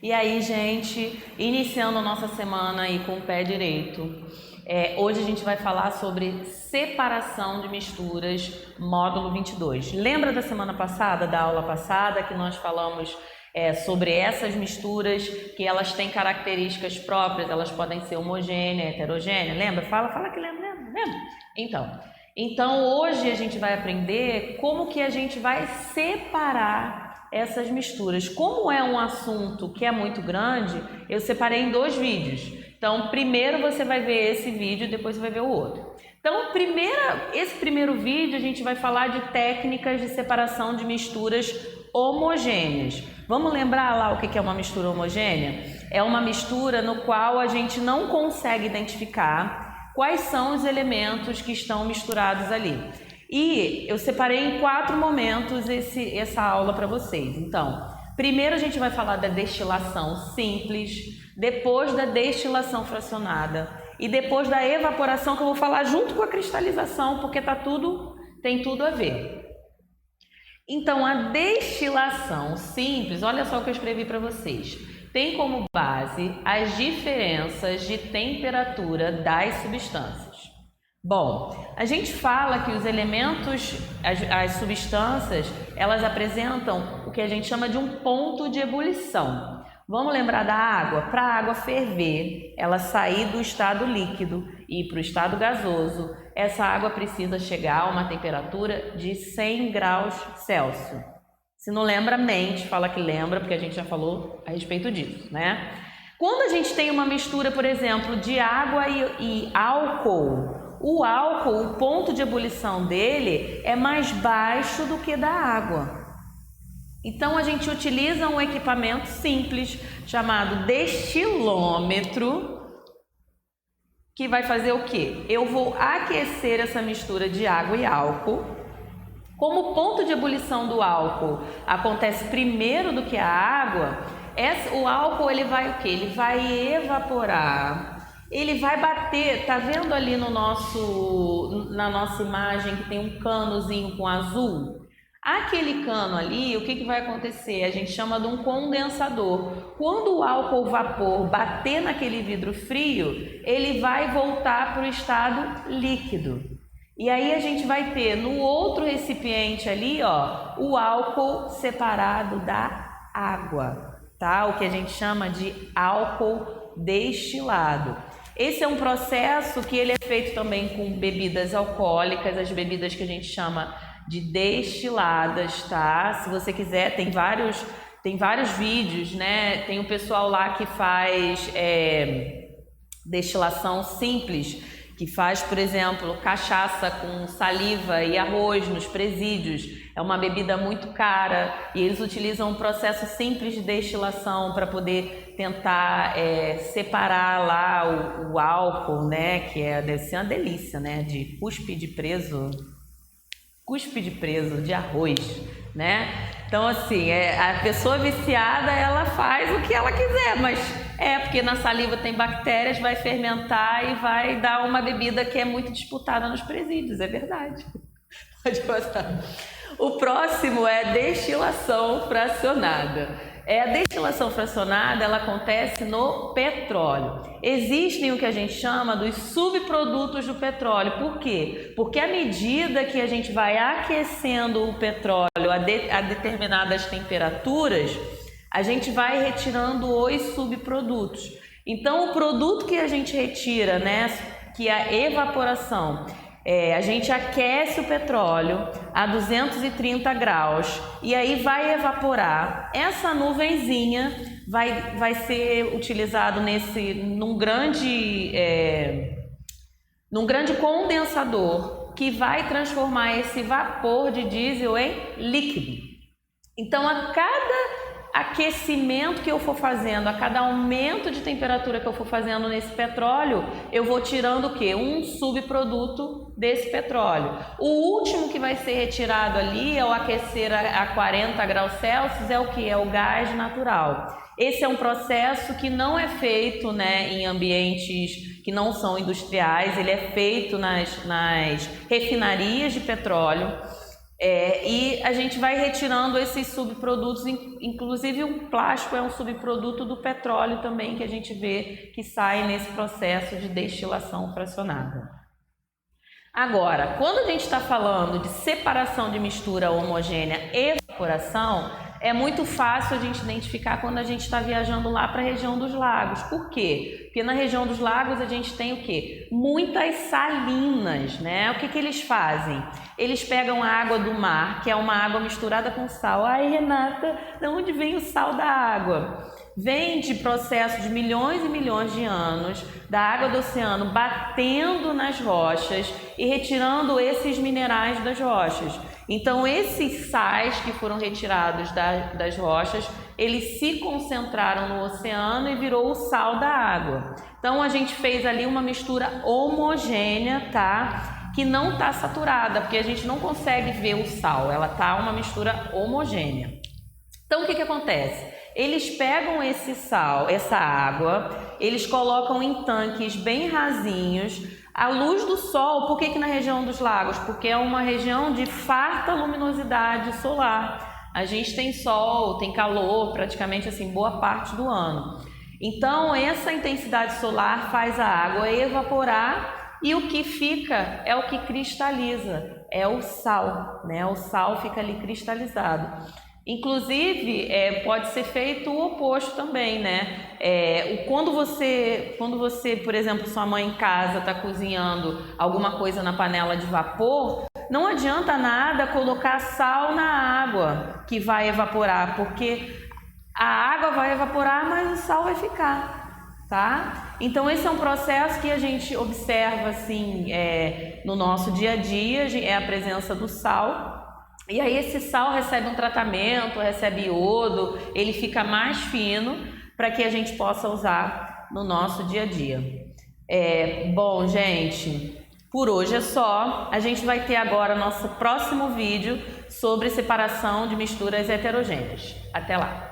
E aí, gente, iniciando a nossa semana aí com o pé direito, hoje a gente vai falar sobre separação de misturas, módulo 22. Lembra da semana passada, da aula passada, que nós falamos sobre essas misturas, que elas têm características próprias, elas podem ser homogêneas, heterogêneas, lembra? Fala que lembra. Então hoje a gente vai aprender como que a gente vai separar essas misturas. Como é um assunto que é muito grande, eu separei em 2 vídeos. Então, primeiro você vai ver esse vídeo e depois você vai ver o outro. Então, esse primeiro vídeo a gente vai falar de técnicas de separação de misturas homogêneas. Vamos lembrar lá o que é uma mistura homogênea? É uma mistura no qual a gente não consegue identificar quais são os elementos que estão misturados ali. E eu separei em 4 momentos essa aula para vocês. Então, primeiro a gente vai falar da destilação simples, depois da destilação fracionada e depois da evaporação, que eu vou falar junto com a cristalização, porque tem tudo a ver. Então, a destilação simples, olha só o que eu escrevi para vocês, tem como base as diferenças de temperatura das substâncias. Bom, a gente fala que os elementos, as substâncias, elas apresentam o que a gente chama de um ponto de ebulição. Vamos lembrar da água? Para a água ferver, ela sair do estado líquido e ir para o estado gasoso, essa água precisa chegar a uma temperatura de 100 graus Celsius. Se não lembra, mente, fala que lembra, porque a gente já falou a respeito disso, né? Quando a gente tem uma mistura, por exemplo, de água e álcool, o álcool, o ponto de ebulição dele é mais baixo do que da água. Então a gente utiliza um equipamento simples chamado destilômetro, que vai fazer o quê? Eu vou aquecer essa mistura de água e álcool. Como o ponto de ebulição do álcool acontece primeiro do que a água, o álcool ele vai o quê? Ele vai evaporar. Ele vai bater, tá vendo ali na nossa imagem que tem um canozinho com azul? Aquele cano ali, o que vai acontecer? A gente chama de um condensador. Quando o álcool vapor bater naquele vidro frio, ele vai voltar para o estado líquido. E aí a gente vai ter no outro recipiente ali, ó, o álcool separado da água, tá? O que a gente chama de álcool destilado. Esse é um processo que ele é feito também com bebidas alcoólicas, as bebidas que a gente chama de destiladas, tá? Se você quiser, tem vários vídeos, né? Tem um pessoal lá que faz destilação simples, que faz, por exemplo, cachaça com saliva e arroz nos presídios. É uma bebida muito cara e eles utilizam um processo simples de destilação para poder tentar separar lá o álcool, né? Que deve ser uma delícia, né? De cuspe de preso de arroz, né? Então, assim, a pessoa viciada, ela faz o que ela quiser, mas porque na saliva tem bactérias, vai fermentar e vai dar uma bebida que é muito disputada nos presídios, é verdade. Pode passar. O próximo é destilação fracionada. A destilação fracionada, ela acontece no petróleo. Existem o que a gente chama dos subprodutos do petróleo. Por quê? Porque à medida que a gente vai aquecendo o petróleo a determinadas temperaturas, a gente vai retirando os subprodutos. Então, o produto que a gente retira, né, que é a evaporação, a gente aquece o petróleo a 230 graus e aí vai evaporar. Essa nuvenzinha vai ser utilizado num grande condensador que vai transformar esse vapor de diesel em líquido. Então, a cada aquecimento que eu for fazendo, a cada aumento de temperatura que eu for fazendo nesse petróleo, eu vou tirando o quê? Um subproduto desse petróleo. O último que vai ser retirado ali, ao aquecer a 40 graus Celsius, é o que? É o gás natural. Esse é um processo que não é feito, né, em ambientes que não são industriais, ele é feito nas refinarias de petróleo. E a gente vai retirando esses subprodutos, inclusive o plástico é um subproduto do petróleo também, que a gente vê que sai nesse processo de destilação fracionada. Agora, quando a gente está falando de separação de mistura homogênea e evaporação, é muito fácil a gente identificar quando a gente está viajando lá para a região dos lagos. Por quê? Porque na região dos lagos a gente tem o quê? Muitas salinas, né? O que eles fazem? Eles pegam a água do mar, que é uma água misturada com sal. Ai, Renata, de onde vem o sal da água? Vem de processo de milhões e milhões de anos, da água do oceano batendo nas rochas e retirando esses minerais das rochas. Então, esses sais que foram retirados das rochas, eles se concentraram no oceano e virou o sal da água. Então, a gente fez ali uma mistura homogênea, tá? Que não está saturada, porque a gente não consegue ver o sal, ela tá uma mistura homogênea. Então, o que acontece? Eles pegam esse sal, essa água, eles colocam em tanques bem rasinhos, à luz do sol. Por que na região dos lagos? Porque é uma região de farta luminosidade solar. A gente tem sol, tem calor, praticamente assim, boa parte do ano. Então, essa intensidade solar faz a água evaporar e o que fica é o que cristaliza, é o sal, né? O sal fica ali cristalizado. Inclusive, pode ser feito o oposto também, né? Quando você, por exemplo, sua mãe em casa está cozinhando alguma coisa na panela de vapor, não adianta nada colocar sal na água que vai evaporar, porque a água vai evaporar, mas o sal vai ficar, tá? Então, esse é um processo que a gente observa, assim, no nosso dia a dia, é a presença do sal. E aí esse sal recebe um tratamento, recebe iodo, ele fica mais fino para que a gente possa usar no nosso dia a dia. Bom, gente, por hoje é só. A gente vai ter agora nosso próximo vídeo sobre separação de misturas heterogêneas. Até lá!